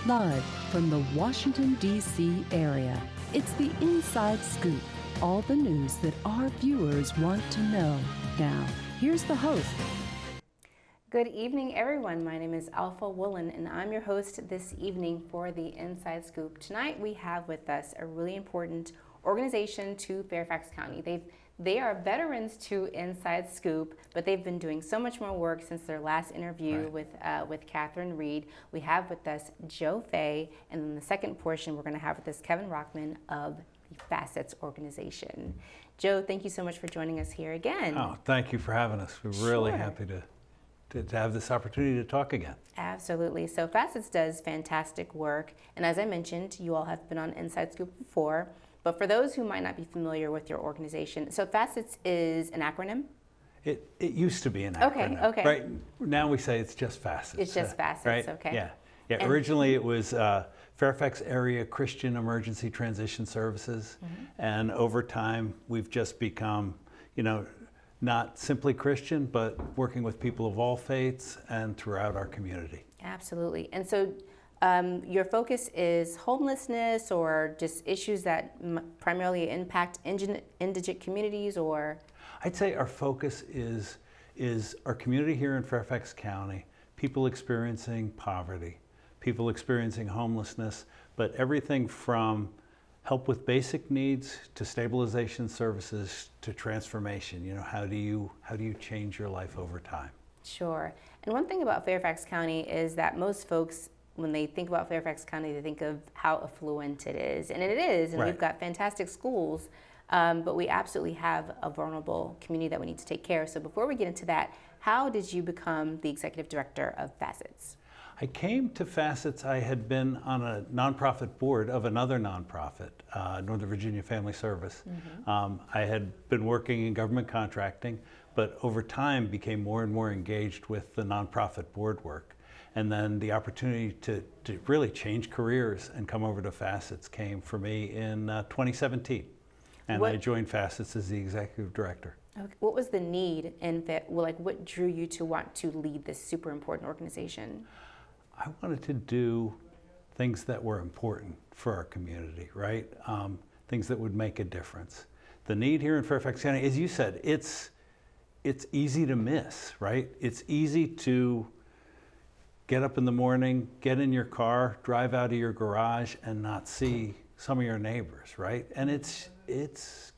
Live from the Washington, D.C. area, it's the Inside Scoop. All the news that our viewers want to know. Now, here's the host. Good evening, everyone. My name is Woolen, and I'm your host this evening for the Inside Scoop. Tonight, we have with us a really important organization to Fairfax County. They are veterans to Inside Scoop, but they've been doing so much more work since their last interview with Catherine Reed. We have with us Joe Fay, and then the second portion we're going to have with us Kevin Rockmann of the FACETS organization. Joe, thank you so much for joining us here again. Oh, thank you for having us. We're really happy to have this opportunity to talk again. Absolutely. So FACETS does fantastic work, and as I mentioned, you all have been on Inside Scoop before. But for those who might not be familiar with your organization, so FACETS is an acronym? It used to be an acronym. Okay. Right now we say it's just FACETS. It's just FACETS, right? okay. Yeah. And originally it was Fairfax Area Christian Emergency Transition Services. Mm-hmm. And over time we've just become, not simply Christian, but working with people of all faiths and throughout our community. Absolutely. And so your focus is homelessness or just issues that primarily impact indigent communities, or? I'd say our focus is our community here in Fairfax County, people experiencing poverty, people experiencing homelessness, but everything from help with basic needs to stabilization services to transformation. How do you change your life over time? Sure. And one thing about Fairfax County is that most folks, when they think about Fairfax County, they think of how affluent it is. And it is, and We've got fantastic schools, but we absolutely have a vulnerable community that we need to take care of. So before we get into that, how did you become the executive director of FACETS? I came to FACETS, I had been on a nonprofit board of another nonprofit, Northern Virginia Family Service. Mm-hmm. I had been working in government contracting, but over time became more and more engaged with the nonprofit board work. And then the opportunity to really change careers and come over to FACETS came for me in 2017. And I joined FACETS as the executive director. Okay. What was the need and what drew you to want to lead this super important organization? I wanted to do things that were important for our community, right? Things that would make a difference. The need here in Fairfax County, as you said, it's easy to miss, right? It's easy to get up in the morning, get in your car, drive out of your garage, and not see some of your neighbors, right? And it's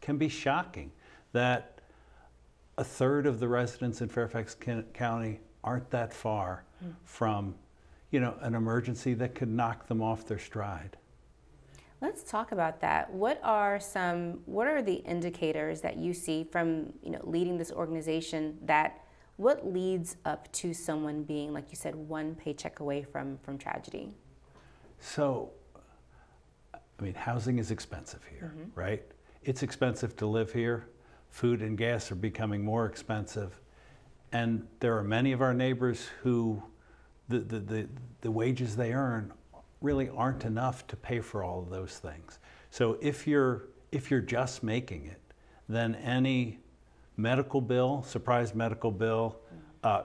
can be shocking that a third of the residents in Fairfax County aren't that far from, an emergency that could knock them off their stride. Let's talk about that. What are the indicators that you see from, leading this organization what leads up to someone being, like you said, one paycheck away from tragedy? So, housing is expensive here, mm-hmm. right? It's expensive to live here. Food and gas are becoming more expensive. And there are many of our neighbors who the wages they earn really aren't enough to pay for all of those things. So if you're just making it, then any medical bill, surprise medical bill,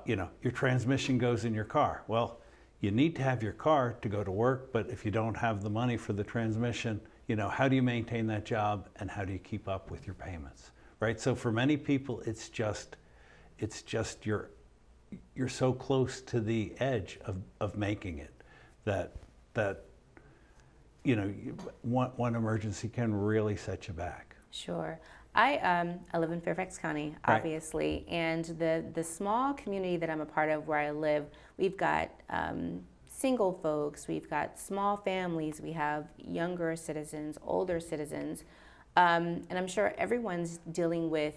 your transmission goes in your car. Well, you need to have your car to go to work, but if you don't have the money for the transmission, how do you maintain that job and how do you keep up with your payments, right? So for many people, it's just you're so close to the edge of making it that one emergency can really set you back. Sure. I live in Fairfax County, obviously, and the small community that I'm a part of where I live, we've got single folks, we've got small families, we have younger citizens, older citizens, and I'm sure everyone's dealing with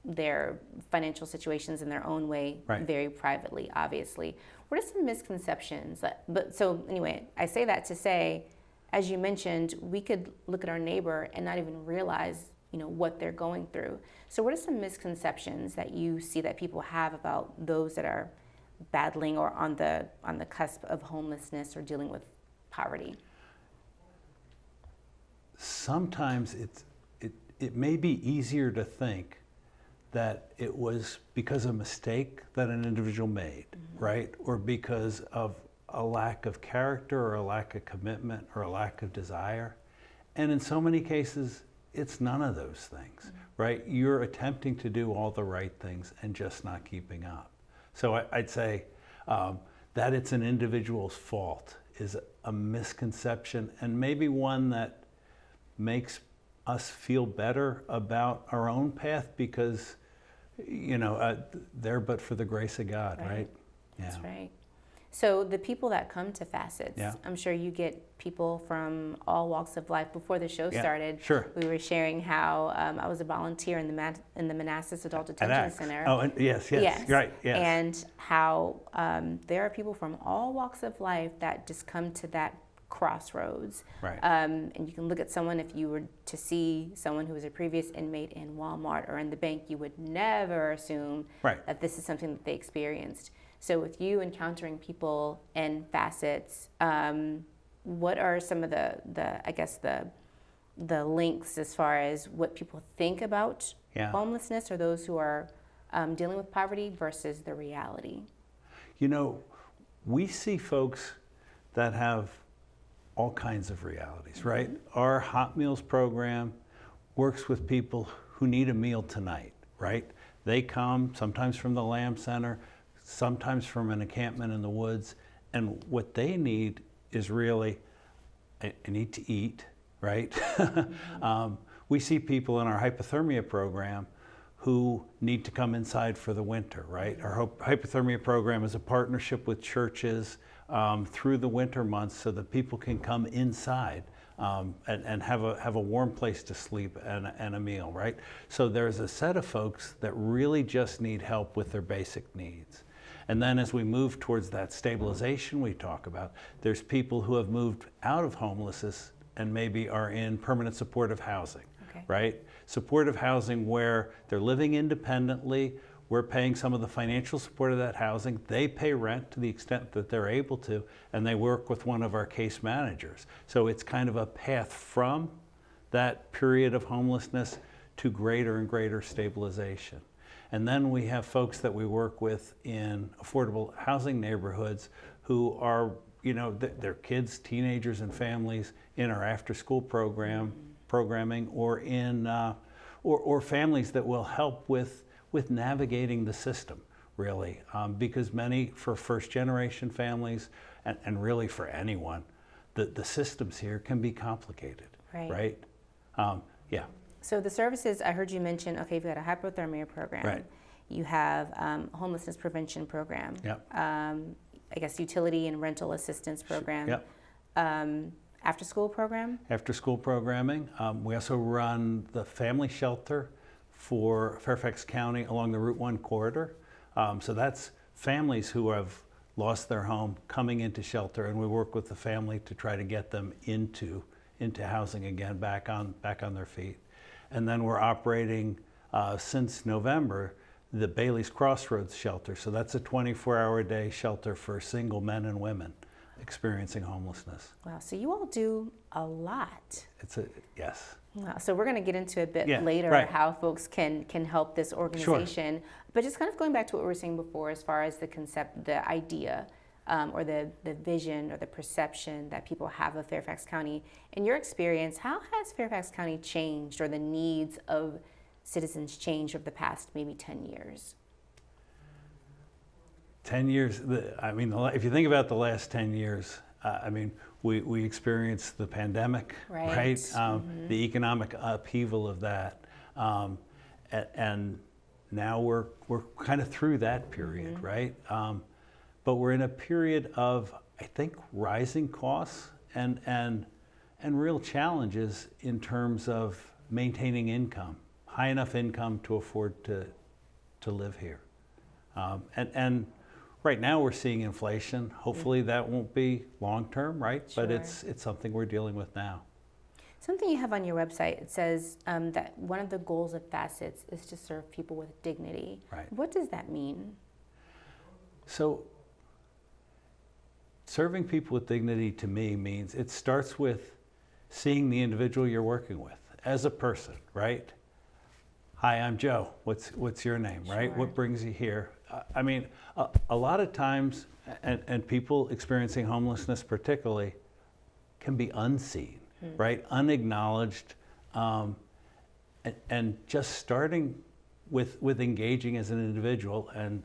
their financial situations in their own way, very privately, obviously. What are some misconceptions? So anyway, I say that to say, as you mentioned, we could look at our neighbor and not even realize what they're going through. So what are some misconceptions that you see that people have about those that are battling or on the cusp of homelessness or dealing with poverty? Sometimes it may be easier to think that it was because of a mistake that an individual made, mm-hmm. right? Or because of a lack of character or a lack of commitment or a lack of desire. And in so many cases, it's none of those things, right? You're attempting to do all the right things and just not keeping up. So I'd say that it's an individual's fault is a misconception, and maybe one that makes us feel better about our own path because, there but for the grace of God, right? Yeah. That's right. So the people that come to Facets, Yeah. I'm sure you get people from all walks of life. Before the show started, sure. we were sharing how I was a volunteer in the Manassas Adult Detention Center. Oh, and yes, right, yes. And how there are people from all walks of life that just come to that crossroads. Right. And you can look at someone, if you were to see someone who was a previous inmate in Walmart or in the bank, you would never assume that this is something that they experienced. So with you encountering people in Facets, what are some of the links as far as what people think about homelessness or those who are dealing with poverty versus the reality? We see folks that have all kinds of realities, right? Our Hot Meals program works with people who need a meal tonight, right? They come sometimes from the Lamb Center, sometimes from an encampment in the woods, and what they need is really, I need to eat, right? We see people in our hypothermia program who need to come inside for the winter, right? Our hypothermia program is a partnership with churches through the winter months so that people can come inside and have a warm place to sleep and a meal, right? So there's a set of folks that really just need help with their basic needs. And then as we move towards that stabilization we talk about, there's people who have moved out of homelessness and maybe are in permanent supportive housing, right? Supportive housing where they're living independently, we're paying some of the financial support of that housing, they pay rent to the extent that they're able to, and they work with one of our case managers. So it's kind of a path from that period of homelessness to greater and greater stabilization. And then we have folks that we work with in affordable housing neighborhoods who are, they're kids, teenagers, and families in our after-school programming, or in or families that will help with navigating the system, really, because many, for first-generation families, and really for anyone, the systems here can be complicated, right? Yeah. So the services, I heard you mention, you've got a hypothermia program. Right. You have a homelessness prevention program. Yep. I guess utility and rental assistance program. Yep. After school program? After school programming. We also run the family shelter for Fairfax County along the Route 1 corridor. So that's families who have lost their home coming into shelter, and we work with the family to try to get them into housing again, back on their feet. And then we're operating since November the Bailey's Crossroads shelter. So that's a 24-hour-a-day shelter for single men and women experiencing homelessness. Wow, so you all do a lot. Yes. Wow, so we're going to get into a bit later how folks can help this organization. Sure. But just kind of going back to what we were saying before as far as the concept, the idea, or the vision or the perception that people have of Fairfax County. In your experience, how has Fairfax County changed, or the needs of citizens changed over the past maybe 10 years? 10 years, if you think about the last 10 years, we experienced the pandemic, right? The economic upheaval of that. And now we're kind of through that period, right? But we're in a period of, I think, rising costs and real challenges in terms of maintaining income, high enough income to afford to live here. And right now we're seeing inflation. Hopefully that won't be long term, right? Sure. But it's something we're dealing with now. Something you have on your website, it says that one of the goals of Facets is to serve people with dignity. Right. What does that mean? So serving people with dignity to me means it starts with seeing the individual you're working with as a person, right? Hi, I'm Joe. What's your name, right? Sure. What brings you here? I mean, a lot of times, and people experiencing homelessness particularly, can be unseen, right? Unacknowledged, and just starting with engaging as an individual and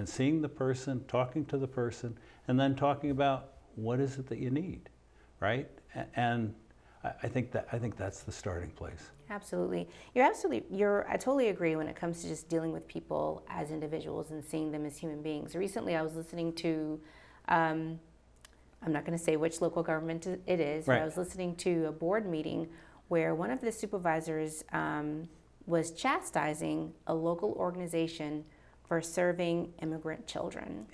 seeing the person, talking to the person, and then talking about what is it that you need, right? And I think that's the starting place. Absolutely. I totally agree when it comes to just dealing with people as individuals and seeing them as human beings. Recently, I was listening to, I'm not going to say which local government it is, right. but I was listening to a board meeting where one of the supervisors was chastising a local organization for serving immigrant children,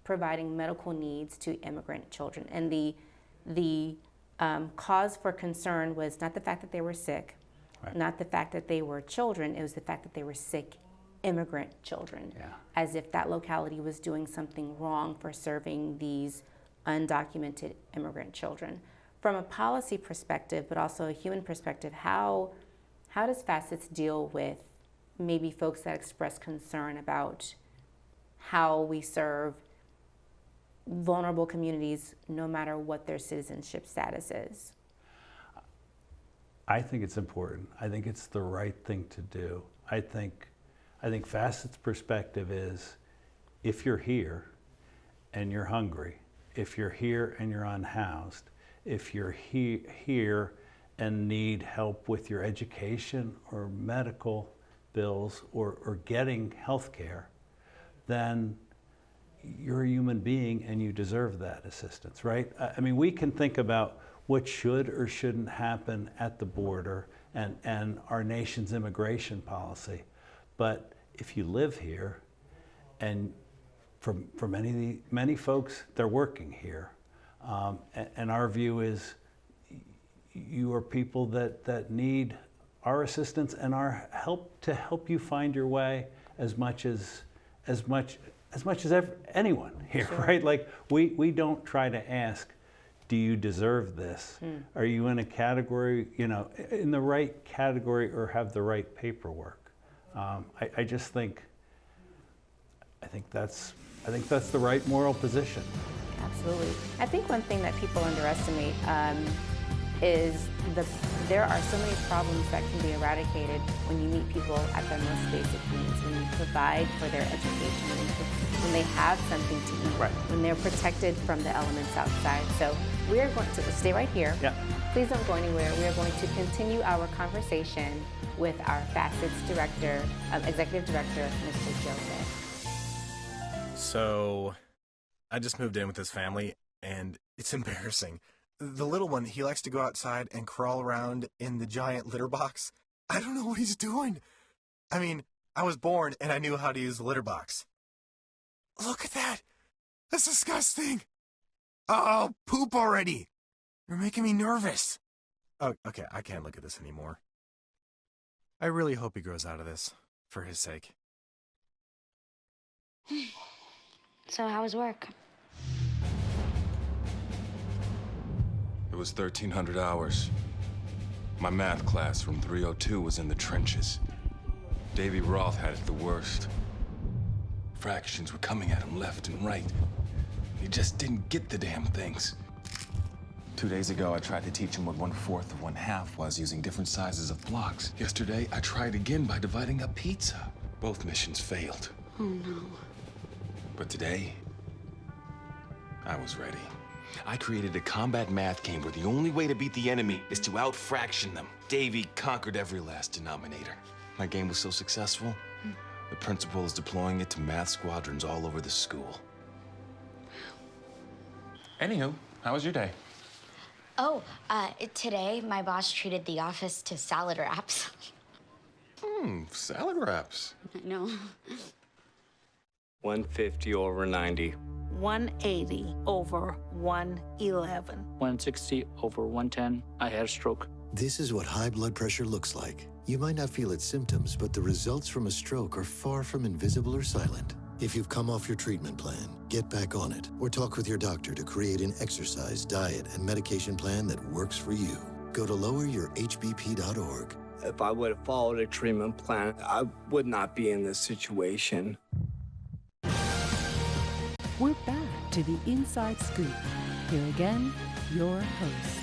providing medical needs to immigrant children. And the cause for concern was not the fact that they were sick, not the fact that they were children, it was the fact that they were sick immigrant children, as if that locality was doing something wrong for serving these undocumented immigrant children. From a policy perspective, but also a human perspective, how does FACETS deal with maybe folks that express concern about how we serve vulnerable communities no matter what their citizenship status is? I think it's important. I think it's the right thing to do. I think FACETS' perspective is, if you're here and you're hungry, if you're here and you're unhoused, if you're here and need help with your education or medical bills or getting health care, then you're a human being and you deserve that assistance, right? I mean, we can think about what should or shouldn't happen at the border and our nation's immigration policy. But if you live here, and for many folks, they're working here, and our view is you are people that need our assistance and our help to help you find your way as much as anyone here, right? Like we don't try to ask, do you deserve this? Are you in a category, in the right category or have the right paperwork? I just think, I think that's the right moral position. Absolutely. I think one thing that people underestimate is there are so many problems that can be eradicated when you meet people at their most basic needs, when you provide for their education, when they have something to eat, when they're protected from the elements outside. So we are going to stay right here. Please don't go anywhere. We are going to continue our conversation with our FACETS director, executive director, Mr. Joe Vick. So I just moved in with this family, and it's embarrassing. The little one, he likes to go outside and crawl around in the giant litter box. I don't know what he's doing. I mean, I was born and I knew how to use the litter box. Look at that. That's disgusting. Oh, poop already. You're making me nervous. Oh, okay, I can't look at this anymore. I really hope he grows out of this, for his sake. So how was work? It was 1,300 hours. My math class from 302 was in the trenches. Davy Roth had it the worst. Fractions were coming at him left and right. He just didn't get the damn things. 2 days ago, I tried to teach him what 1/4 of 1/2 was using different sizes of blocks. Yesterday, I tried again by dividing up pizza. Both missions failed. Oh, no. But today, I was ready. I created a combat math game where the only way to beat the enemy is to out-fraction them. Davy conquered every last denominator. My game was so successful, the principal is deploying it to math squadrons all over the school. Anywho, how was your day? Oh, today my boss treated the office to salad wraps. Salad wraps. I know. 150 over 90. 180 over 111. 160 over 110. I had a stroke. This is what high blood pressure looks like. You might not feel its symptoms, but the results from a stroke are far from invisible or silent. If you've come off your treatment plan, get back on it, or talk with your doctor to create an exercise, diet, and medication plan that works for you. Go to loweryourhbp.org. If I would have followed a treatment plan, I would not be in this situation. We're back to the Inside Scoop. Here again, your host.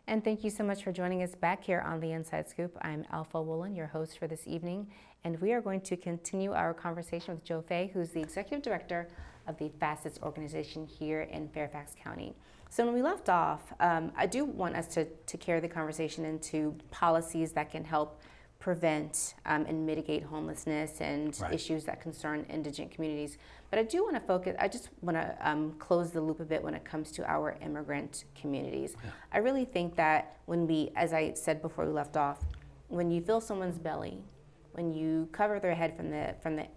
And thank you so much for joining us back here on the Inside Scoop. I'm Alpha Woolen, your host for this evening, and we are going to continue our conversation with Joe Fay, who's the Executive Director of the FACETS organization here in Fairfax County. So when we left off, I do want us to carry the conversation into policies that can help prevent and mitigate homelessness and issues that concern indigent communities. But I do want to focus, I just want to close the loop a bit when it comes to our immigrant communities. Yeah. I really think that when we, as I said before we left off, when you fill someone's belly, when you cover their head from the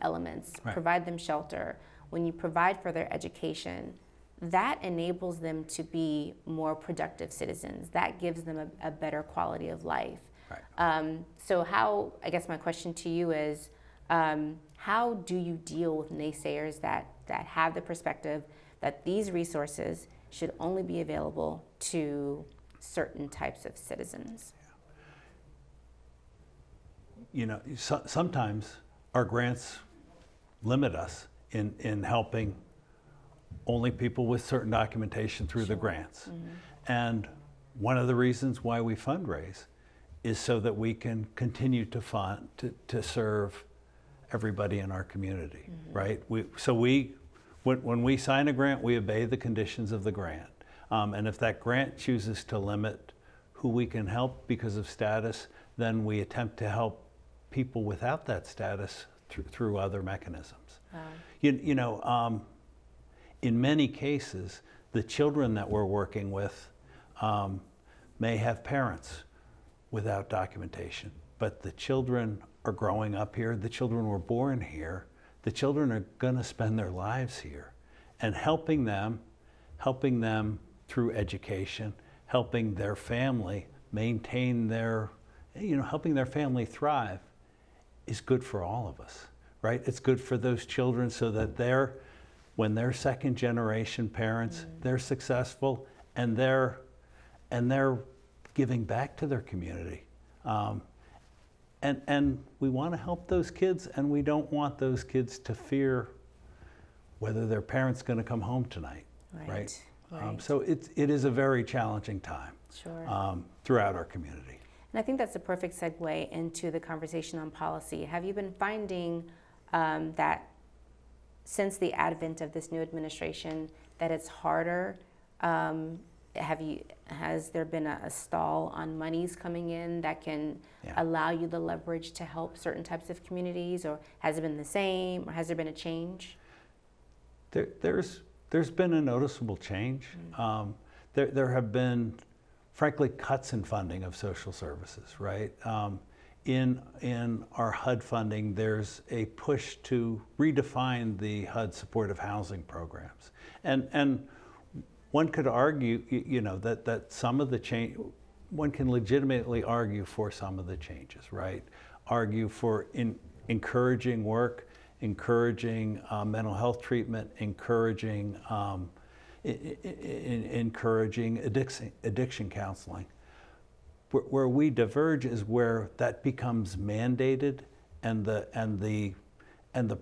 elements, provide them shelter, when you provide for their education, that enables them to be more productive citizens. That gives them a better quality of life. So how, I guess my question to you is, how do you deal with naysayers that have the perspective that these resources should only be available to certain types of citizens? You know, sometimes our grants limit us in helping only people with certain documentation through the grants. And one of the reasons why we fundraise is so that we can continue to fund, to serve everybody in our community, right? When we sign a grant, we obey the conditions of the grant. And if that grant chooses to limit who we can help because of status, then we attempt to help people without that status through other mechanisms. You know, in many cases, the children that we're working with may have parents without documentation, but the children are growing up here, the children were born here, the children are gonna spend their lives here. And helping them through education, helping their family maintain their, helping their family thrive is good for all of us, right? It's good for those children so that when they're second generation parents, they're successful and they're giving back to their community. And we want to help those kids, and we don't want those kids to fear whether their parent's going to come home tonight, right? So it is a very challenging time throughout our community. And I think that's a perfect segue into the conversation on policy. Have you been finding that since the advent of this new administration that it's harder? Has there been a stall on monies coming in that can allow you the leverage to help certain types of communities, or has it been the same, or has there been a change? There's been a noticeable change. There have been, frankly, cuts in funding of social services, right? In our HUD funding, there's a push to redefine the HUD supportive housing programs. And one could argue, that some of the change, one can legitimately argue for some of the changes, right? Argue for encouraging work, encouraging mental health treatment, encouraging addiction counseling. Where we diverge is where that becomes mandated and the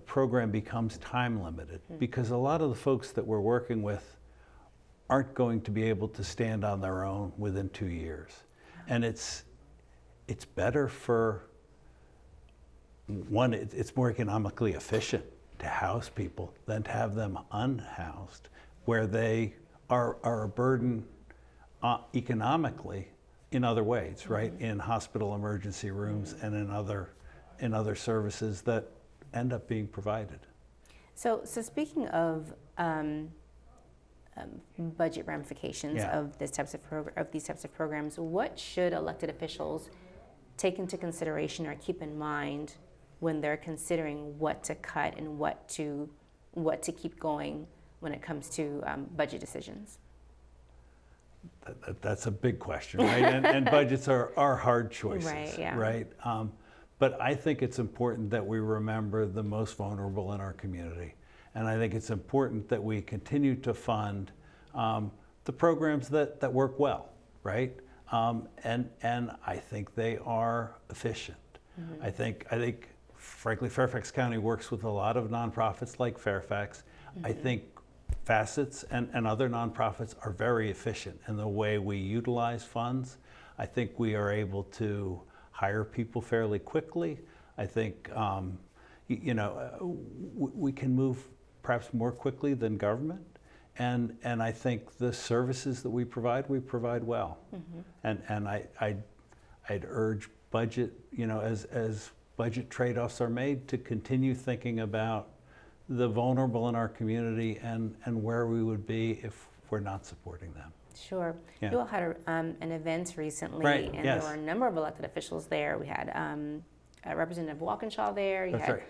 program becomes time limited, because a lot of the folks that we're working with aren't going to be able to stand on their own within 2 years. And it's better for, one, it's more economically efficient to house people than to have them unhoused, where they are a burden economically in other ways, right? In hospital emergency rooms and in other services that end up being provided. So speaking of budget ramifications of these types of programs, what should elected officials take into consideration or keep in mind when they're considering what to cut and what to keep going when it comes to budget decisions? That's a big question, right? and budgets are hard choices, right? But I think it's important that we remember the most vulnerable in our community. And I think it's important that we continue to fund the programs that work well, right? And I think they are efficient. I think frankly, Fairfax County works with a lot of nonprofits like Fairfax. I think FACETS and other nonprofits are very efficient in the way we utilize funds. I think we are able to hire people fairly quickly. I think we can move perhaps more quickly than government. And I think the services that we provide well. And I'd urge budget, as budget trade-offs are made, to continue thinking about the vulnerable in our community and where we would be if we're not supporting them. Sure. Yeah. You all had an event recently, Right, and yes. there were a number of elected officials there. We had Representative Walkinshaw there. You That's had right.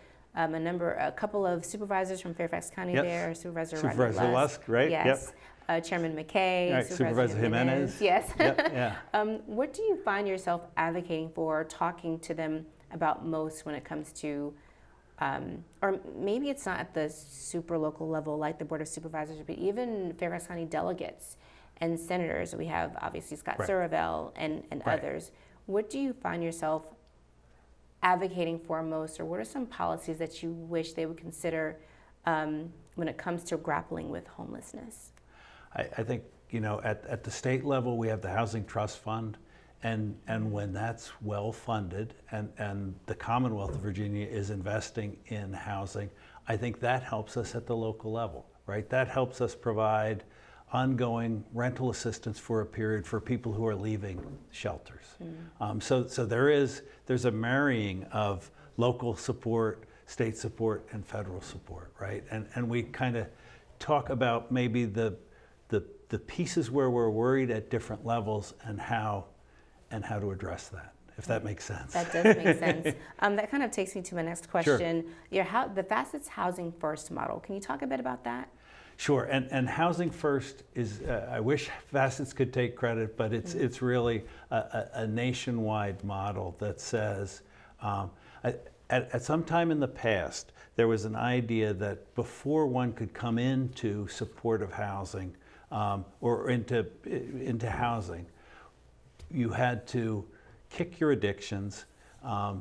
A couple of supervisors from Fairfax County Yes. there. Supervisor Supervisor Lusk, right? Yes. Chairman McKay. Right. Supervisor Jimenez. Yes. Yep. Yeah. What do you find yourself advocating for, talking to them about most when it comes to, or maybe it's not at the super local level like the Board of Supervisors, but even Fairfax County delegates and senators. We have obviously Scott Right. Suravel and Right. others. What do you find yourself advocating for most, or what are some policies that you wish they would consider when it comes to grappling with homelessness? I think, at the state level, we have the Housing Trust Fund, and when that's well funded and the Commonwealth of Virginia is investing in housing, I think that helps us at the local level, right? That helps us provide ongoing rental assistance for a period for people who are leaving shelters. So there's a marrying of local support, state support, and federal support, right? And we kind of talk about maybe the pieces where we're worried at different levels and how to address that, if that makes sense. That does make sense. That kind of takes me to my next question. Sure. The FACETS Housing First model. Can you talk a bit about that? Sure, and Housing First is, I wish FACETS could take credit, but it's really a nationwide model that says, at some time in the past, there was an idea that before one could come into supportive housing or into housing, you had to kick your addictions, and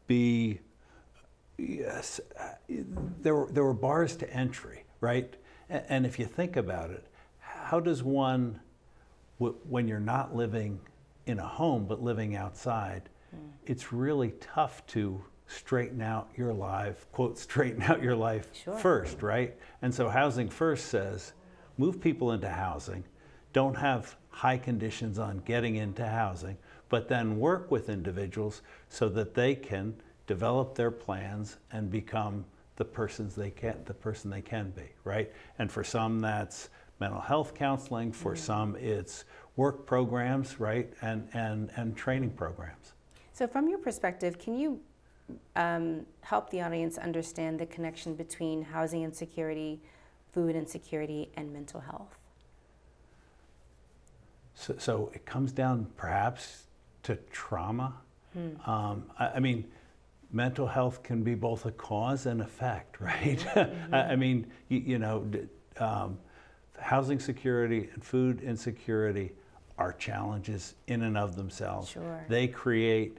be. Yes, there were bars to entry, right? And if you think about it, how does one, when you're not living in a home but living outside, it's really tough to straighten out your life, quote, straighten out your life first, right? And so Housing First says, move people into housing, don't have high conditions on getting into housing, but then work with individuals so that they can develop their plans and become the person they can be, right? And for some that's mental health counseling, for some it's work programs, right? And training programs. So from your perspective, can you help the audience understand the connection between housing insecurity, food insecurity, and mental health? So it comes down perhaps to trauma. I mean, mental health can be both a cause and effect, right? I mean, housing security and food insecurity are challenges in and of themselves. Sure. They create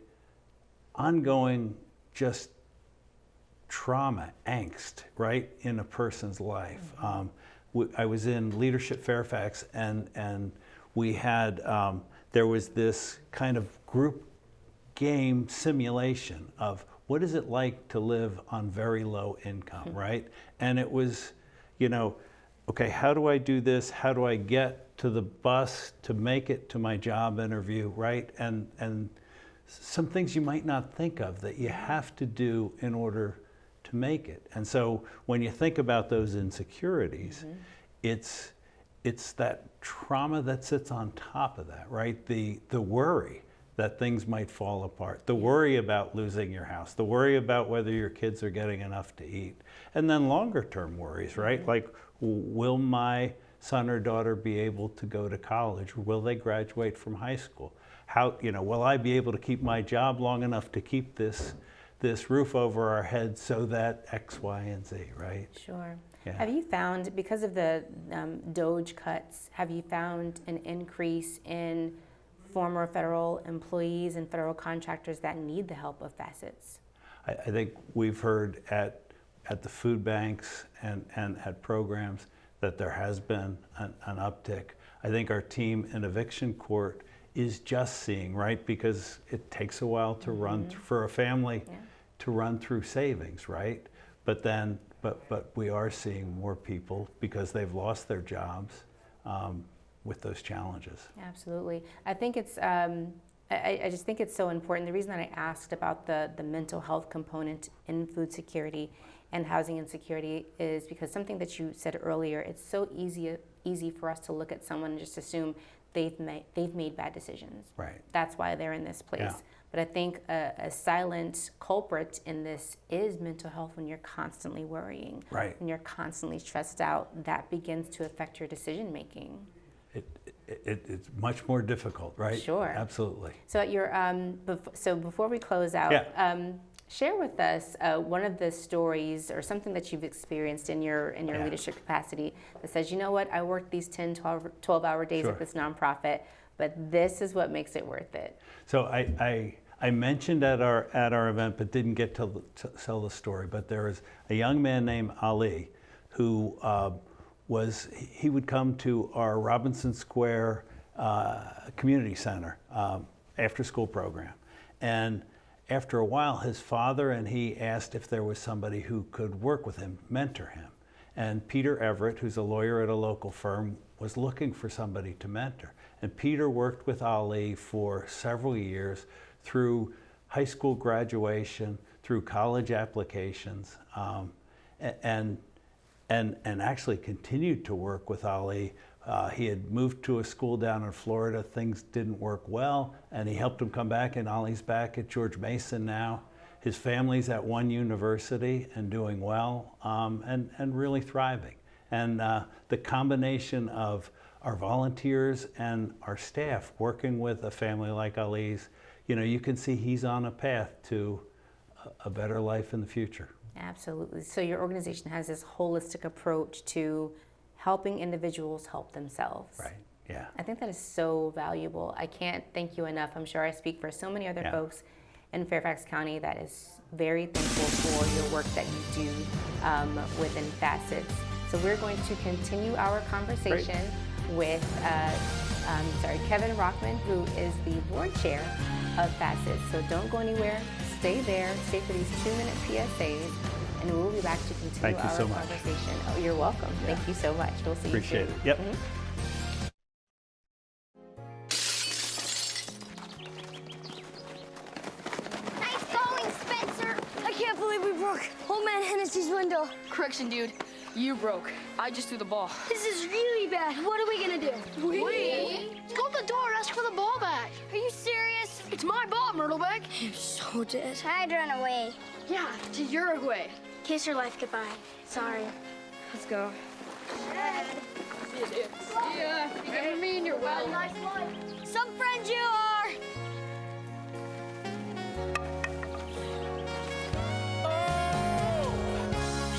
ongoing just trauma, angst, right, in a person's life. I was in Leadership Fairfax, and we had, there was this kind of group game simulation of what is it like to live on very low income, right? And it was, okay, how do I do this? How do I get to the bus to make it to my job interview, right? And some things you might not think of that you have to do in order to make it. And so when you think about those insecurities, it's that trauma that sits on top of that, right? The worry that things might fall apart, the worry about losing your house, the worry about whether your kids are getting enough to eat, and then longer term worries, right? Like, will my son or daughter be able to go to college? Will they graduate from high school? How, will I be able to keep my job long enough to keep this roof over our heads so that X, Y, and Z, right? Sure. Yeah. Have you found, because of the DOGE cuts, have you found an increase in former federal employees and federal contractors that need the help of FACETS? I think we've heard at the food banks and at programs that there has been an uptick. I think our team in eviction court is just seeing, right? Because it takes a while to run for a family to run through savings, right? But we are seeing more people because they've lost their jobs with those challenges. Absolutely. I think it's, I just think it's so important. The reason that I asked about the mental health component in food security and housing insecurity is because something that you said earlier, it's so easy for us to look at someone and just assume they've made bad decisions. Right. That's why they're in this place. Yeah. But I think a silent culprit in this is mental health. When you're constantly worrying, right, when you're constantly stressed out, that begins to affect your decision making. It's much more difficult, right? Sure. Absolutely. So at your so before we close out, share with us one of the stories or something that you've experienced in your leadership capacity that says, you know what, I worked these 10, 12-hour days at this nonprofit, but this is what makes it worth it. So I mentioned at our event, but didn't get to tell the story. But there was a young man named Ali who he would come to our Robinson Square Community Center after-school program, and after a while, his father and he asked if there was somebody who could work with him, mentor him. And Peter Everett, who's a lawyer at a local firm, was looking for somebody to mentor. And Peter worked with Ali for several years through high school graduation, through college applications, and actually continued to work with Ali. He had moved to a school down in Florida. Things didn't work well, and he helped him come back, and Ali's back at George Mason now. His family's at one university and doing well, and really thriving. And the combination of our volunteers and our staff working with a family like Ali's, you can see he's on a path to a better life in the future. Absolutely. So your organization has this holistic approach to helping individuals help themselves. Right, yeah. I think that is so valuable. I can't thank you enough. I'm sure I speak for so many other folks in Fairfax County that is very thankful for your work that you do within FACETS. So we're going to continue our conversation with Kevin Rockmann, who is the board chair of FACETS. So don't go anywhere. Stay there. Stay for these 2-minute PSAs. And we'll be back to continue our conversation. Oh, you're welcome. Yeah. Thank you so much. We'll see you soon. Appreciate it. Yep. Nice going, Spencer. I can't believe we broke Old Man Hennessy's window. Correction, dude. You broke. I just threw the ball. This is really bad. What are we gonna do? We? Go to the door. Ask for the ball back. Are you serious? It's my ball, Myrtlebeck. You're so dead. I'd run away. Yeah, to Uruguay. Kiss your life goodbye. Sorry. Let's go. See ya. You never mean you're well. Nice one. Some friends you are.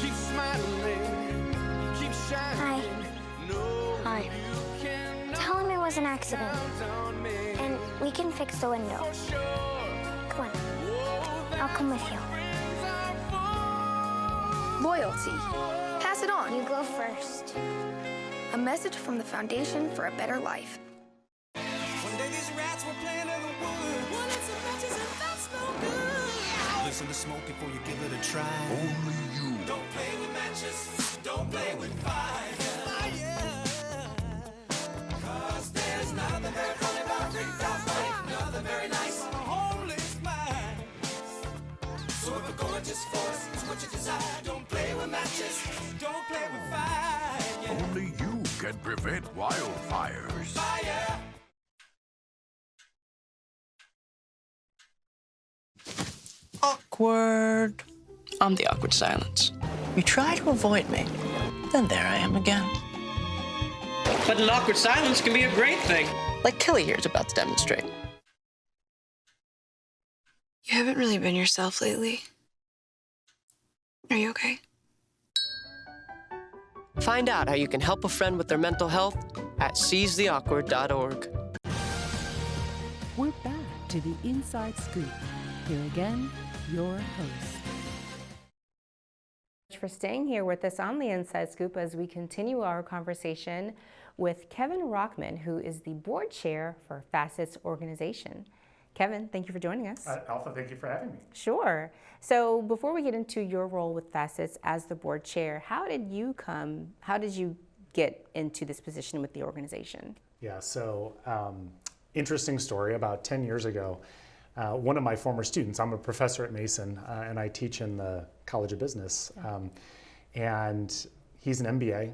Keep smiling, keep shining. Hi. Tell him it was an accident. And we can fix the window. Come on. I'll come with you. Loyalty. Pass it on. You go first. A message from the Foundation for a Better Life. One day these rats were playing in the woods. Well, it's a matches and that's no good. Listen to smoke before you give it a try. Only you. Don't play with matches. Don't play with fire. Cause there's nothing very funny about ripped off life. Nothing very nice on a homeless mind. So if a gorgeous force is what you desire, don't play with matches, don't play with fire. Yeah. Only you can prevent wildfires. Fire. Awkward. I'm the awkward silence. You try to avoid me, then there I am again. But an awkward silence can be a great thing. Like Kelly here is about to demonstrate. You haven't really been yourself lately. Are you okay? Find out how you can help a friend with their mental health at seizetheawkward.org. We're back to the Inside Scoop. Here again, your host. For staying here with us on the Inside Scoop as we continue our conversation with Kevin Rockmann, who is the board chair for FACETS organization. Kevin, thank you for joining us. Alpha, thank you for having me. Sure. So before we get into your role with FACETS as the board chair, how did you get into this position with the organization? Yeah, so interesting story. About 10 years ago, one of my former students, I'm a professor at Mason, and I teach in the College of Business, and he's an MBA,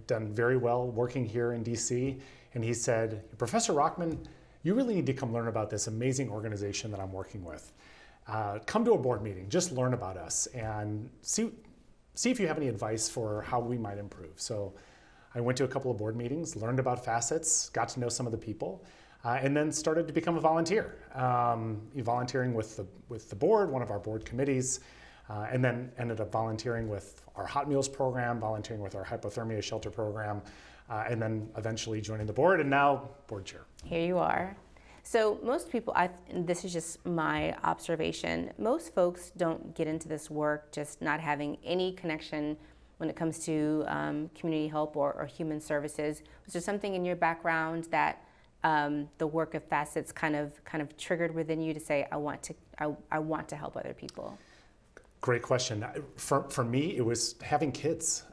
done very well working here in DC, and he said, Professor Rockmann, you really need to come learn about this amazing organization that I'm working with. Come to a board meeting, just learn about us, and see if you have any advice for how we might improve. So I went to a couple of board meetings, learned about FACETS, got to know some of the people, and then started to become a volunteer, volunteering with the board, one of our board committees, and then ended up volunteering with our Hot Meals program, volunteering with our hypothermia shelter program, and then eventually joining the board, and now board chair. Here you are. So most people, and this is just my observation, most folks don't get into this work just not having any connection when it comes to community help or human services. Was there something in your background that the work of FACETS kind of triggered within you to say, I want to help other people? Great question. For me, it was having kids.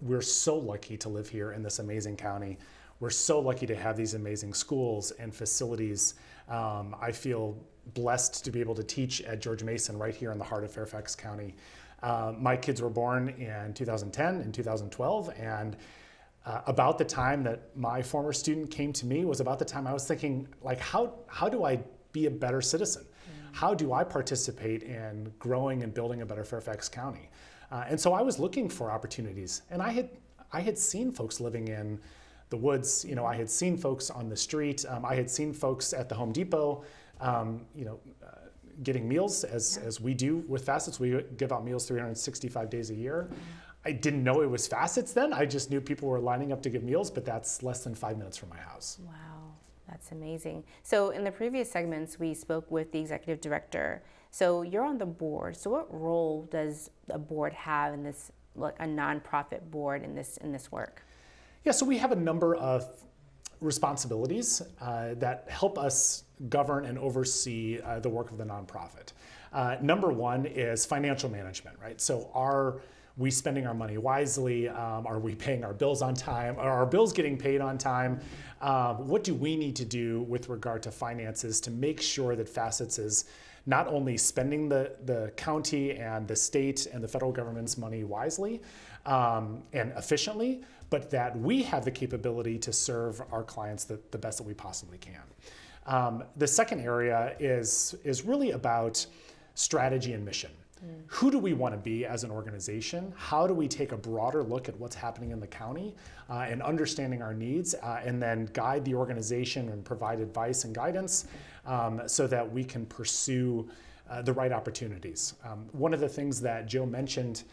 We're so lucky to live here in this amazing county. We're so lucky to have these amazing schools and facilities. I feel blessed to be able to teach at George Mason right here in the heart of Fairfax County. My kids were born in 2010 and 2012, and about the time that my former student came to me was about the time I was thinking, like, how do I be a better citizen? How do I participate in growing and building a better Fairfax County? And so I was looking for opportunities, and I had seen folks living in the woods. You know, I had seen folks on the street. I had seen folks at the Home Depot, getting meals as we do with FACETS. We give out meals 365 days a year. I didn't know it was FACETS then. I just knew people were lining up to give meals, but that's less than 5 minutes from my house. Wow, that's amazing. So in the previous segments, we spoke with the executive director. So you're on the board. So what role does a board have in this, like a nonprofit board in this work? Yeah, so we have a number of responsibilities that help us govern and oversee the work of the nonprofit. Number one is financial management, right? So are we spending our money wisely? Are we paying our bills on time? Are our bills getting paid on time? What do we need to do with regard to finances to make sure that FACETS is not only spending the county and the state and the federal government's money wisely and efficiently, but that we have the capability to serve our clients the best that we possibly can. The second area is really about strategy and mission. Who do we want to be as an organization? How do we take a broader look at what's happening in the county and understanding our needs and then guide the organization and provide advice and guidance so that we can pursue the right opportunities. One of the things that Joe mentioned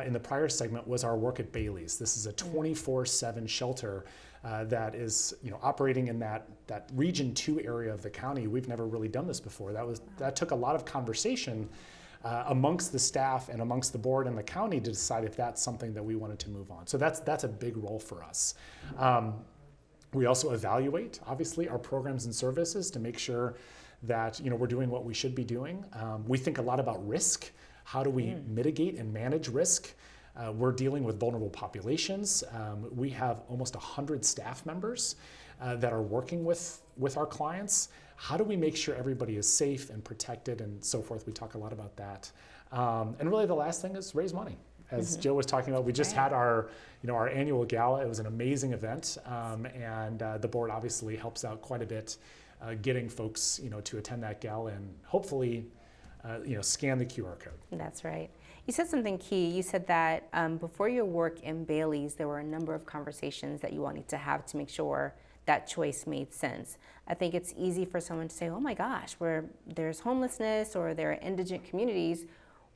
in the prior segment was our work at Bailey's. This is a 24/7 shelter that is operating in that Region 2 area of the county. We've never really done this before. That took a lot of conversation amongst the staff and amongst the board and the county to decide if that's something that we wanted to move on. So that's a big role for us. We also evaluate, obviously, our programs and services to make sure that we're doing what we should be doing. We think a lot about risk. How do we mitigate and manage risk? We're dealing with vulnerable populations. We have almost 100 staff members that are working with our clients. How do we make sure everybody is safe and protected and so forth? We talk a lot about that. And really the last thing is raise money. As Joe was talking about, we just had our annual gala. It was an amazing event, and the board obviously helps out quite a bit getting folks to attend that gala and hopefully scan the QR code. That's right. You said something key. You said that before your work in Bailey's, there were a number of conversations that you wanted to have to make sure that choice made sense. I think it's easy for someone to say, oh my gosh, where there's homelessness or there are indigent communities,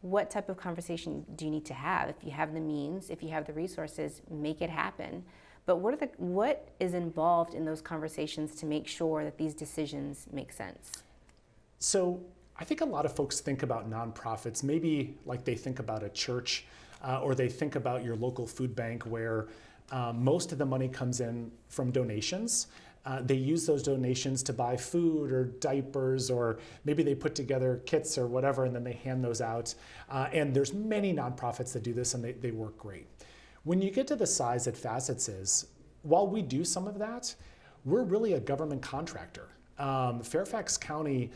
what type of conversation do you need to have? If you have the means, if you have the resources, make it happen. but what is involved in those conversations to make sure that these decisions make sense? So I think a lot of folks think about nonprofits maybe like they think about a church or they think about your local food bank where most of the money comes in from donations. They use those donations to buy food or diapers, or maybe they put together kits or whatever, and then they hand those out. And there's many nonprofits that do this, and they work great. When you get to the size that FACETS is, while we do some of that, we're really a government contractor. Fairfax County,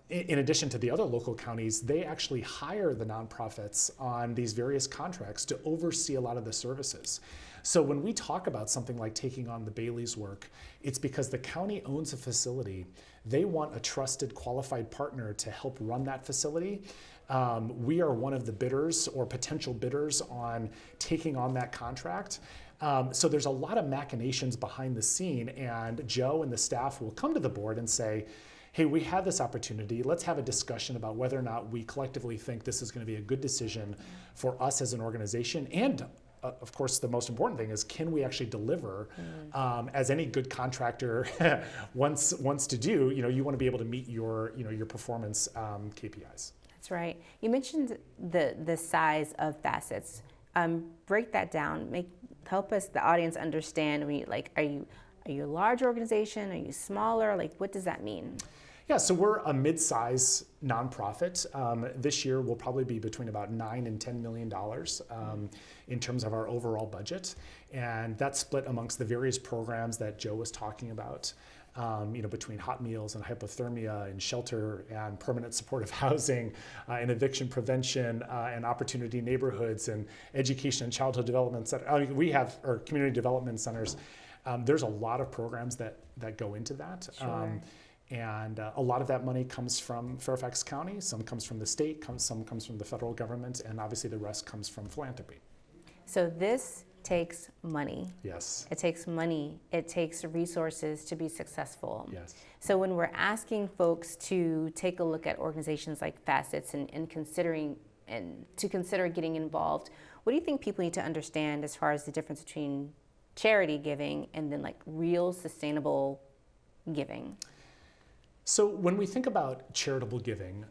in addition to the other local counties, they actually hire the nonprofits on these various contracts to oversee a lot of the services. So when we talk about something like taking on the Bailey's work, it's because the county owns a facility. They want a trusted, qualified partner to help run that facility. We are one of the bidders or potential bidders on taking on that contract. So there's a lot of machinations behind the scene, and Joe and the staff will come to the board and say, hey, we have this opportunity. Let's have a discussion about whether or not we collectively think this is going to be a good decision for us as an organization. And of course, the most important thing is, can we actually deliver? As any good contractor wants to do, you want to be able to meet your performance KPIs. That's right. You mentioned the size of FACETS. Break that down. Help us, the audience, understand. Are you a large organization? Are you smaller? What does that mean? Yeah, so we're a mid-size nonprofit. This year we'll probably be between about $9 and $10 million in terms of our overall budget, and that's split amongst the various programs that Joe was talking about. Between hot meals and hypothermia and shelter and permanent supportive housing and eviction prevention and opportunity neighborhoods and education and childhood development center. We have our community development centers. There's a lot of programs that go into that. Sure. And a lot of that money comes from Fairfax County, some comes from the state, some comes from the federal government, and obviously the rest comes from philanthropy. So this takes money. Yes. It takes money. It takes resources to be successful. Yes. So when we're asking folks to take a look at organizations like FACETS and to consider getting involved, what do you think people need to understand as far as the difference between charity giving and then real sustainable giving? So when we think about charitable giving,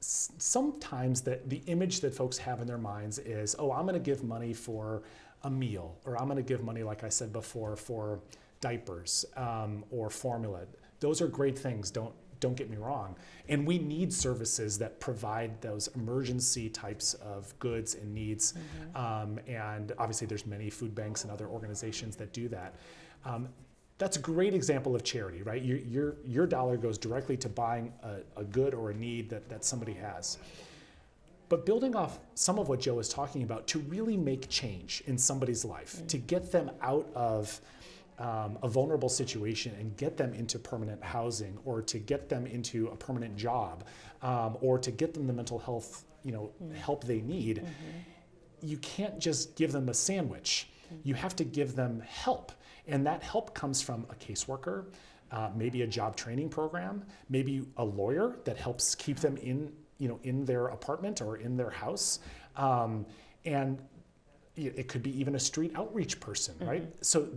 sometimes the image that folks have in their minds is, oh, I'm going to give money for a meal, or I'm going to give money, like I said before, for diapers or formula. Those are great things, don't get me wrong. And we need services that provide those emergency types of goods and needs. And obviously there's many food banks and other organizations that do that. That's a great example of charity, right? Your dollar goes directly to buying a good or a need that somebody has. But building off some of what Joe was talking about, to really make change in somebody's life, to get them out of a vulnerable situation and get them into permanent housing, or to get them into a permanent job, or to get them the mental health help they need, you can't just give them a sandwich. You have to give them help. And that help comes from a caseworker, maybe a job training program, maybe a lawyer that helps keep them in their apartment or in their house. And it could be even a street outreach person, right? So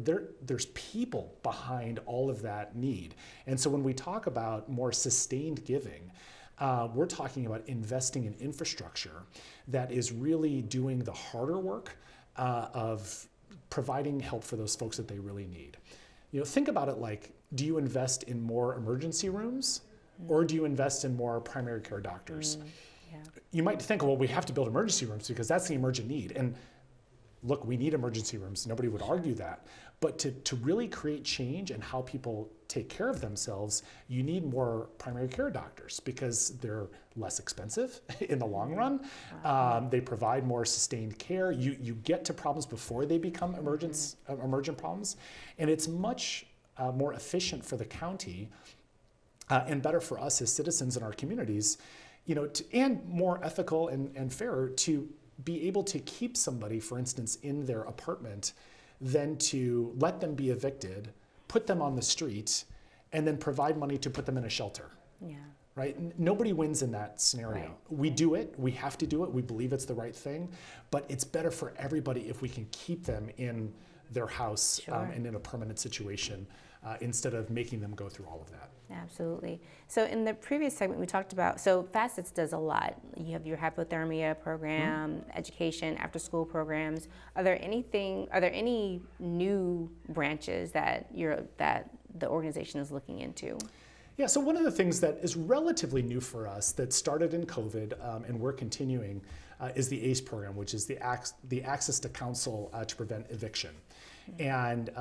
there's people behind all of that need. And so when we talk about more sustained giving, we're talking about investing in infrastructure that is really doing the harder work of providing help for those folks that they really need. Think about it like, do you invest in more emergency rooms or do you invest in more primary care doctors? Yeah. You might think, well, we have to build emergency rooms because that's the emergent need. And look, we need emergency rooms. Nobody would argue that. But to really create change in how people take care of themselves, you need more primary care doctors because they're less expensive in the long run. They provide more sustained care. You get to problems before they become emergent problems. And it's much more efficient for the county and better for us as citizens in our communities, and more ethical and fairer to be able to keep somebody, for instance, in their apartment than to let them be evicted, put them on the street, and then provide money to put them in a shelter. Yeah. Right? Nobody wins in that scenario. Right. We do it, we have to do it, we believe it's the right thing, but it's better for everybody if we can keep them in their house Sure. and in a permanent situation instead of making them go through all of that. Absolutely. So in the previous segment, we talked about, so FACETS does a lot. You have your hypothermia program, education, after school programs. Are there any new branches that the organization is looking into? Yeah, so one of the things that is relatively new for us that started in COVID and we're continuing is the ACE program, which is the Access to Counsel to Prevent Eviction. And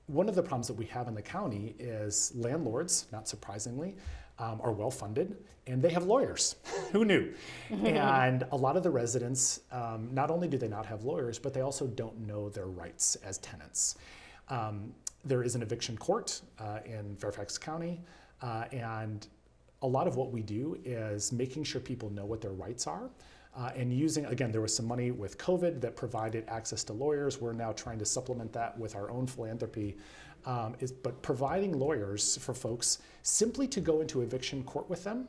one of the problems that we have in the county is landlords, not surprisingly, are well funded and they have lawyers. Who knew? And a lot of the residents, not only do they not have lawyers, but they also don't know their rights as tenants. There is an eviction court in Fairfax County, and a lot of what we do is making sure people know what their rights are. And using, again, there was some money with COVID that provided access to lawyers. We're now trying to supplement that with our own philanthropy. But providing lawyers for folks simply to go into eviction court with them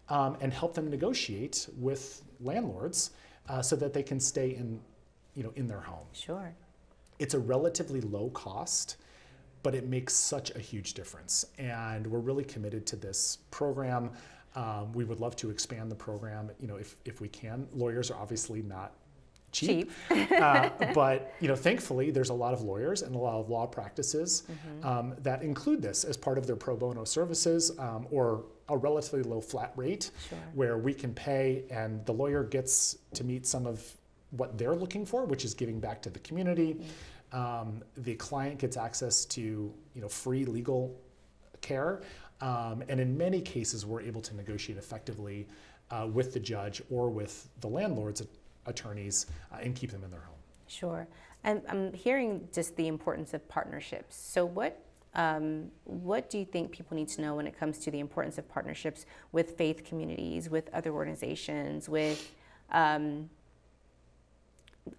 and help them negotiate with landlords so that they can stay in their home. Sure. It's a relatively low cost, but it makes such a huge difference. And we're really committed to this program. We would love to expand the program, if we can. Lawyers are obviously not cheap. But thankfully, there's a lot of lawyers and a lot of law practices that include this as part of their pro bono services or a relatively low flat rate where we can pay and the lawyer gets to meet some of what they're looking for, which is giving back to the community. The client gets access to free legal care. And in many cases, we're able to negotiate effectively with the judge or with the landlord's attorneys and keep them in their home. Sure. And I'm hearing just the importance of partnerships. So what do you think people need to know when it comes to the importance of partnerships with faith communities, with other organizations, with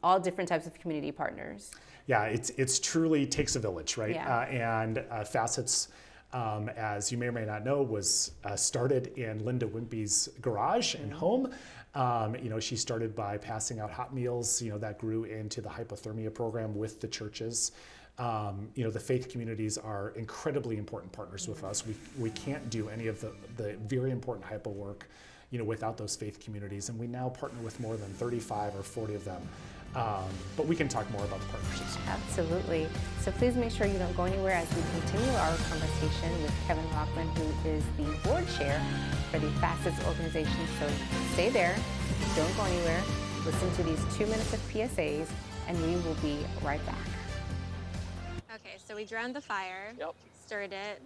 all different types of community partners? Yeah, it's truly takes a village, right? Yeah. And FACETS, as you may or may not know, was started in Linda Wimpy's garage and home. She started by passing out hot meals, that grew into the hypothermia program with the churches. The faith communities are incredibly important partners with us. We can't do any of the very important hypo work, without those faith communities. And we now partner with more than 35 or 40 of them. But we can talk more about the partnerships. Absolutely. So please make sure you don't go anywhere as we continue our conversation with Kevin Rockmann, who is the board chair for the FACETS organization. So stay there, don't go anywhere, listen to these 2 minutes of PSAs, and we will be right back. Okay, so we drowned the fire, stirred it,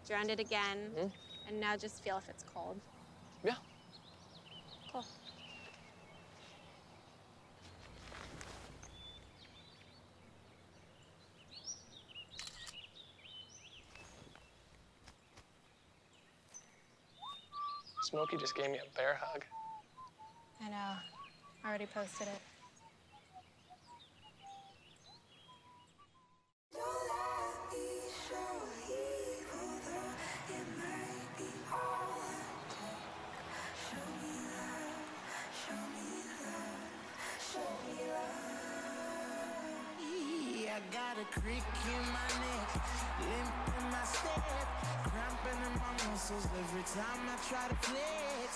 drowned it again, and now just feel if it's cold. Yeah. Cool. Smokey just gave me a bear hug. I know. I already posted it. I got a creak in my neck, limp in my step, cramping in my muscles every time I try to flex.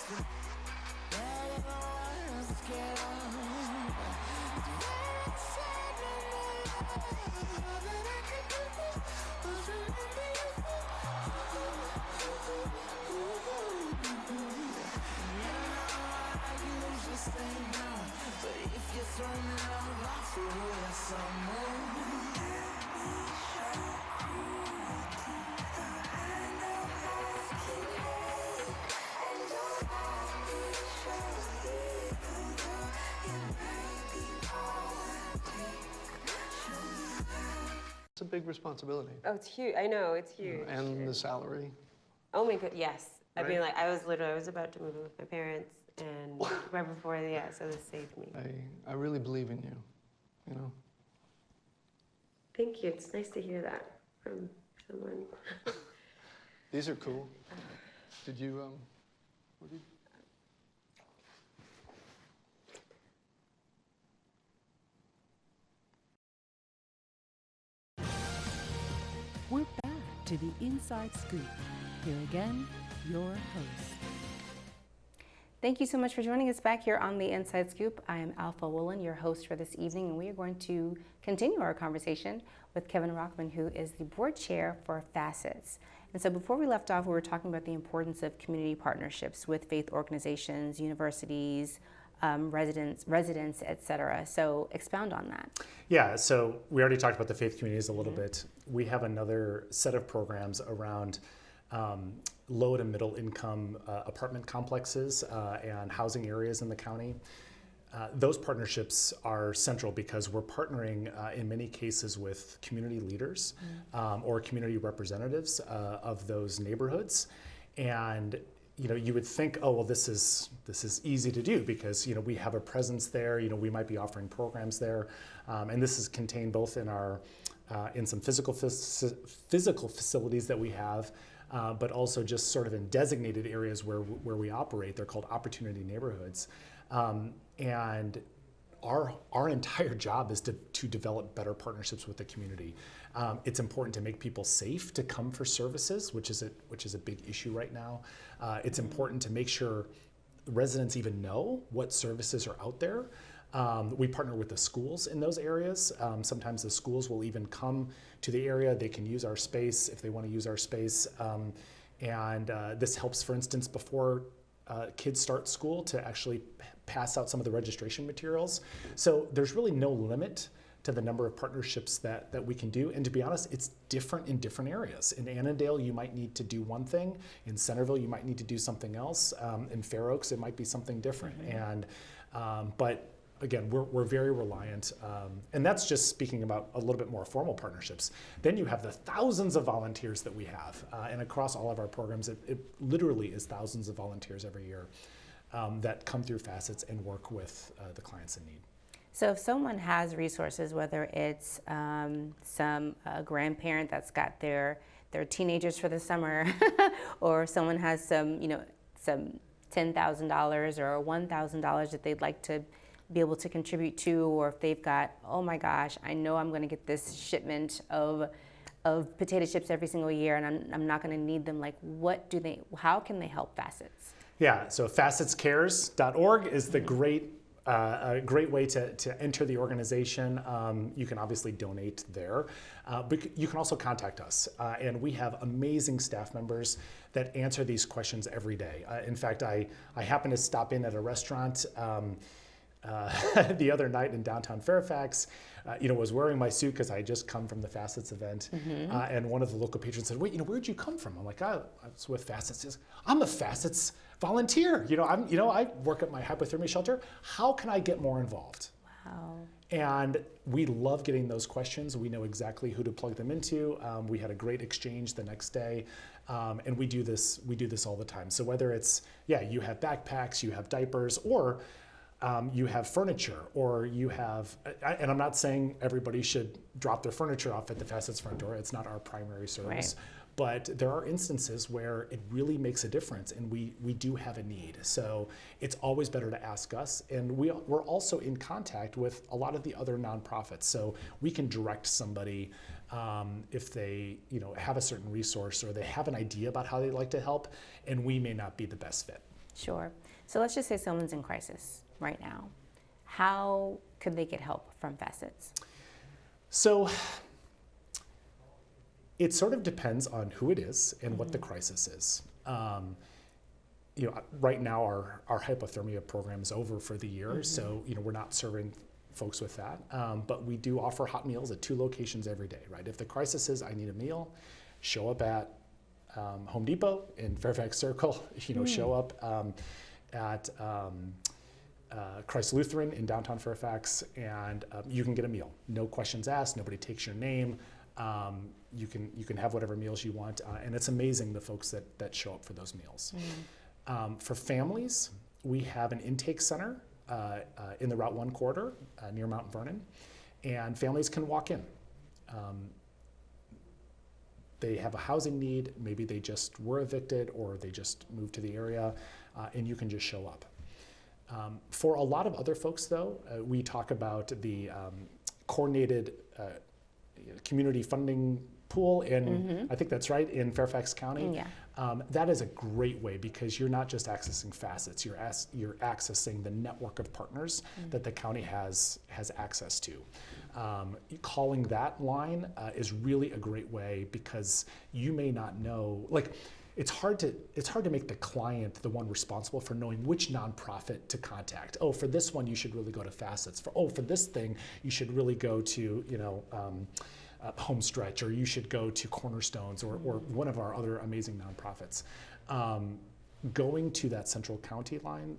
But if you throw me love, I'll throw you some more. It's a big responsibility. Oh, it's huge. I know, it's huge. And the salary. Oh my god, yes. I mean, Right? like, I was about to move in with my parents, and right before, so this saved me. I really believe in you, Thank you. It's nice to hear that from someone. These are cool. Did you, what did you? to the Inside Scoop. Here again, your host. Thank you so much for joining us back here on the Inside Scoop. I am Alpha Woolen, your host for this evening, and we are going to continue our conversation with Kevin Rockmann, who is the board chair for FACETS. And so before we left off, we were talking about the importance of community partnerships with faith organizations, universities, residents, et cetera. So expound on that. Yeah, so we already talked about the faith communities a little bit. We have another set of programs around low to middle income apartment complexes and housing areas in the county. Those partnerships are central because we're partnering in many cases with community leaders or community representatives of those neighborhoods. And you would think, oh well, this is easy to do because we have a presence there. We might be offering programs there, and this is contained both in our in some physical facilities that we have. But also just sort of in designated areas where we operate. They're called opportunity neighborhoods. And our entire job is to develop better partnerships with the community. It's important to make people safe to come for services, which is a big issue right now. It's important to make sure residents even know what services are out there. We partner with the schools in those areas. Sometimes the schools will even come to the area. They can use our space if they want to use our space. And this helps, for instance, before kids start school to actually pass out some of the registration materials. So there's really no limit to the number of partnerships that we can do. And to be honest, it's different in different areas. In Annandale, you might need to do one thing. In Centerville, you might need to do something else. In Fair Oaks, it might be something different. And but again, we're very reliant, and that's just speaking about a little bit more formal partnerships. Then you have the thousands of volunteers that we have, and across all of our programs, it literally is thousands of volunteers every year that come through FACETS and work with the clients in need. So if someone has resources, whether it's some grandparent that's got their teenagers for the summer, or someone has some $10,000 or $1,000 that they'd like to be able to contribute to, or if they've got, oh my gosh, I know I'm going to get this shipment of potato chips every single year, and I'm not going to need them. Like, how can they help FACETS? Yeah, so FACETScares.org is the great way to enter the organization. You can obviously donate there, but you can also contact us. And we have amazing staff members that answer these questions every day. In fact, I happened to stop in at a restaurant the other night in downtown Fairfax, was wearing my suit because I had just come from the FACETS event, and one of the local patrons said, "Wait, where'd you come from?" I'm like, "I was with FACETS." He says, "I'm a FACETS volunteer. I work at my hypothermia shelter. How can I get more involved?" Wow. And we love getting those questions. We know exactly who to plug them into. We had a great exchange the next day, and we do this all the time. So whether it's you have backpacks, you have diapers, or you have furniture, or you have, and I'm not saying everybody should drop their furniture off at the FACETS front door. It's not our primary service. Right. But there are instances where it really makes a difference, and we do have a need. So it's always better to ask us. And we're also in contact with a lot of the other nonprofits. So we can direct somebody if they have a certain resource or they have an idea about how they'd like to help, and we may not be the best fit. Sure. So let's just say someone's in crisis right now. How could they get help from FACETS? So it sort of depends on who it is and what the crisis is. Right now our hypothermia program is over for the year, so we're not serving folks with that. But we do offer hot meals at 2 locations every day, right? If the crisis is I need a meal, show up at Home Depot in Fairfax Circle, show up at Christ Lutheran in downtown Fairfax, and you can get a meal. No questions asked, nobody takes your name. You can have whatever meals you want, and it's amazing the folks that show up for those meals. For families, we have an intake center in the Route 1 corridor near Mount Vernon, and families can walk in. They have a housing need, maybe they just were evicted or they just moved to the area, and you can just show up. For a lot of other folks though, we talk about the coordinated community funding pool in, I think that's right, in Fairfax County. Yeah. That is a great way because you're not just accessing FACETS, you're accessing the network of partners that the county has access to. Calling that line is really a great way because you may not know, like, it's hard to make the client the one responsible for knowing which nonprofit to contact. Oh, for this one you should really go to FACETS. For this thing you should really go to Homestretch, or you should go to Cornerstones, or one of our other amazing nonprofits. Going to that central county line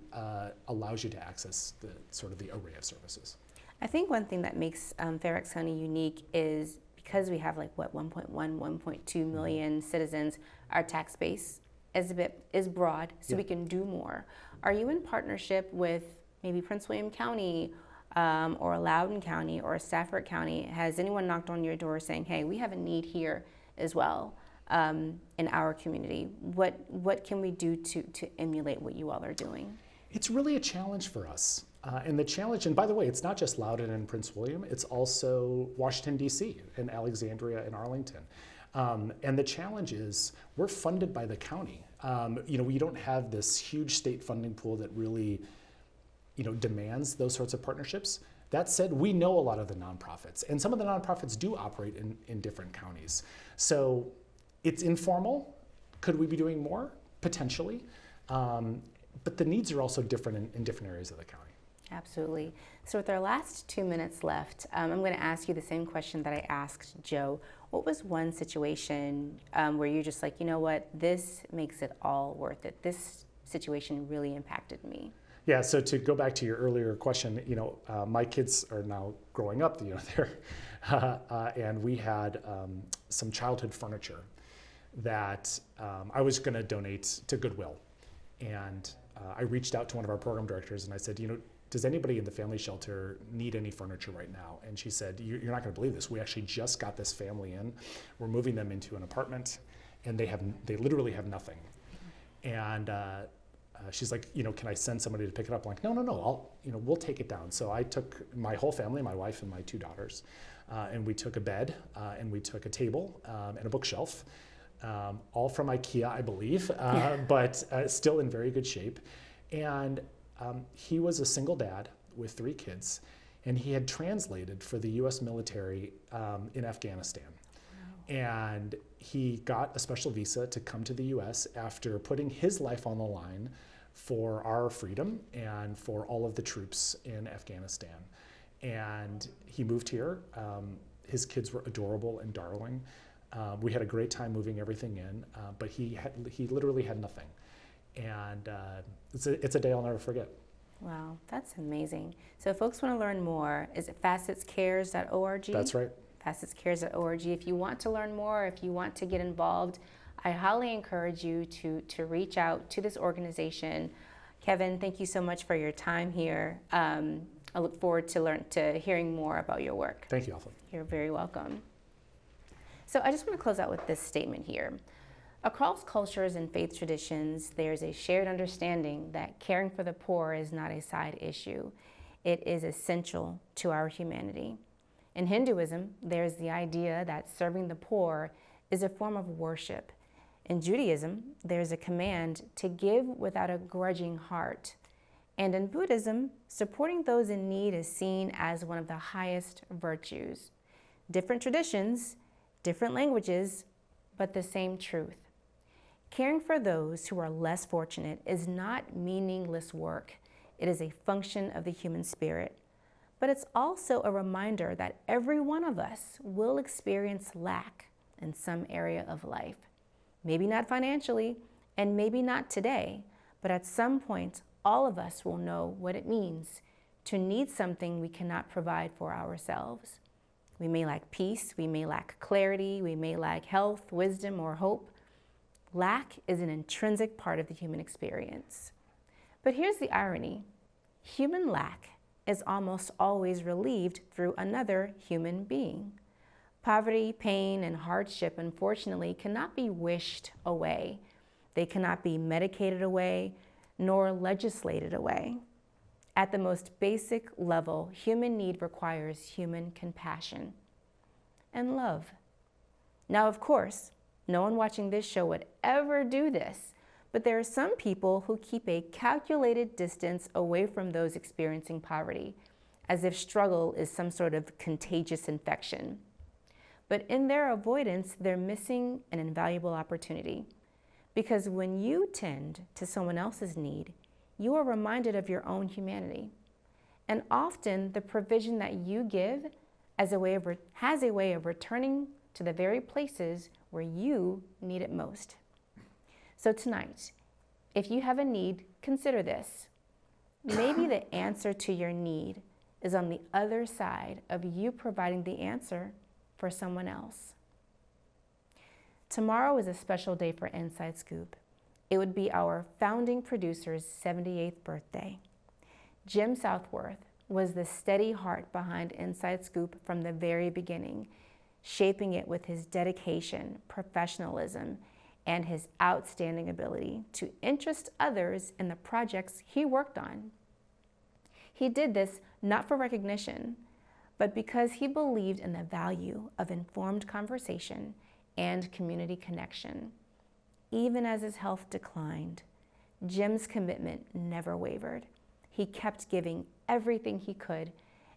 allows you to access the sort of the array of services. I think one thing that makes Fairfax County unique is because we have like what 1.2 million citizens, our tax base is broad, so we can do more. Are you in partnership with maybe Prince William County or Loudoun County or Stafford County? Has anyone knocked on your door saying, hey, we have a need here as well in our community? What can we do to emulate what you all are doing? It's really a challenge for us. And the challenge, and by the way, it's not just Loudoun and Prince William, it's also Washington, D.C. and Alexandria and Arlington. And the challenge is we're funded by the county. We don't have this huge state funding pool that really demands those sorts of partnerships. That said, we know a lot of the nonprofits, and some of the nonprofits do operate in different counties. So it's informal. Could we be doing more? Potentially. But the needs are also different in different areas of the county. Absolutely. So with our last 2 minutes left, I'm going to ask you the same question that I asked Joe. What was one situation where you're just like, you know what, this makes it all worth it? This situation really impacted me. Yeah, so to go back to your earlier question, my kids are now growing up, and we had some childhood furniture that I was going to donate to Goodwill. And I reached out to one of our program directors and I said, does anybody in the family shelter need any furniture right now? And she said, you're not going to believe this. We actually just got this family in. We're moving them into an apartment, and they literally have nothing. And she's like, can I send somebody to pick it up? I'm like, no, we'll take it down. So I took my whole family, my wife and my 2 daughters, and we took a bed, and we took a table and a bookshelf, all from IKEA, I believe, but still in very good shape. And he was a single dad with 3 kids, and he had translated for the U.S. military in Afghanistan. Wow. And he got a special visa to come to the U.S. after putting his life on the line for our freedom and for all of the troops in Afghanistan. And he moved here. His kids were adorable and darling. We had a great time moving everything in, but he literally had nothing. And it's a day I'll never forget. Wow, that's amazing. So if folks want to learn more, is it facetscares.org? That's right. Facetscares.org. If you want to learn more, if you want to get involved, I highly encourage you to reach out to this organization. Kevin, thank you so much for your time here. I look forward to hearing more about your work. Thank you, Alpha. You're very welcome. So I just want to close out with this statement here. Across cultures and faith traditions, there's a shared understanding that caring for the poor is not a side issue. It is essential to our humanity. In Hinduism, there's the idea that serving the poor is a form of worship. In Judaism, there's a command to give without a grudging heart. And in Buddhism, supporting those in need is seen as one of the highest virtues. Different traditions, different languages, but the same truth. Caring for those who are less fortunate is not meaningless work. It is a function of the human spirit. But it's also a reminder that every one of us will experience lack in some area of life. Maybe not financially, and maybe not today, but at some point, all of us will know what it means to need something we cannot provide for ourselves. We may lack peace, we may lack clarity, we may lack health, wisdom, or hope. Lack is an intrinsic part of the human experience. But here's the irony. Human lack is almost always relieved through another human being. Poverty, pain, and hardship, unfortunately, cannot be wished away. They cannot be medicated away, nor legislated away. At the most basic level, human need requires human compassion and love. Now, of course, no one watching this show would ever do this, but there are some people who keep a calculated distance away from those experiencing poverty, as if struggle is some sort of contagious infection. But in their avoidance, they're missing an invaluable opportunity. Because when you tend to someone else's need, you are reminded of your own humanity. And often the provision that you give has a way of returning to the very places where you need it most. So tonight, if you have a need, consider this. Maybe the answer to your need is on the other side of you providing the answer for someone else. Tomorrow is a special day for Inside Scoop. It would be our founding producer's 78th birthday. Jim Southworth was the steady heart behind Inside Scoop from the very beginning, shaping it with his dedication, professionalism, and his outstanding ability to interest others in the projects he worked on. He did this not for recognition, but because he believed in the value of informed conversation and community connection. Even as his health declined, Jim's commitment never wavered. He kept giving everything he could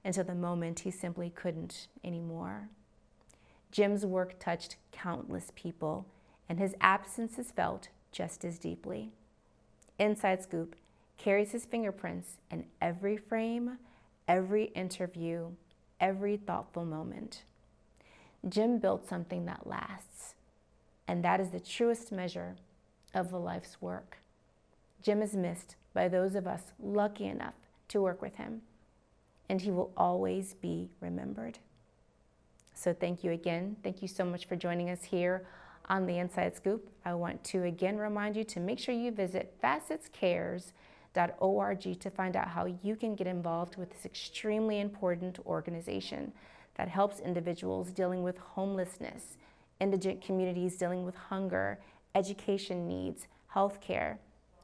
until the moment he simply couldn't anymore. Jim's work touched countless people, and his absence is felt just as deeply. Inside Scoop carries his fingerprints in every frame, every interview, every thoughtful moment. Jim built something that lasts, and that is the truest measure of a life's work. Jim is missed by those of us lucky enough to work with him, and he will always be remembered. So thank you again. Thank you so much for joining us here on the Inside Scoop. I want to again remind you to make sure you visit FACETScares.org to find out how you can get involved with this extremely important organization that helps individuals dealing with homelessness, indigent communities dealing with hunger, education needs, healthcare.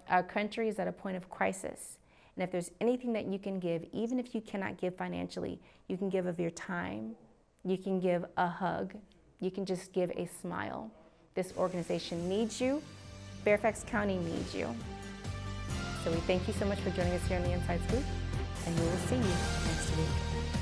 Our country is at a point of crisis. And if there's anything that you can give, even if you cannot give financially, you can give of your time, you can give a hug, you can just give a smile. This organization needs you. Fairfax County needs you. So we thank you so much for joining us here on the Inside Scoop, and we will see you next week.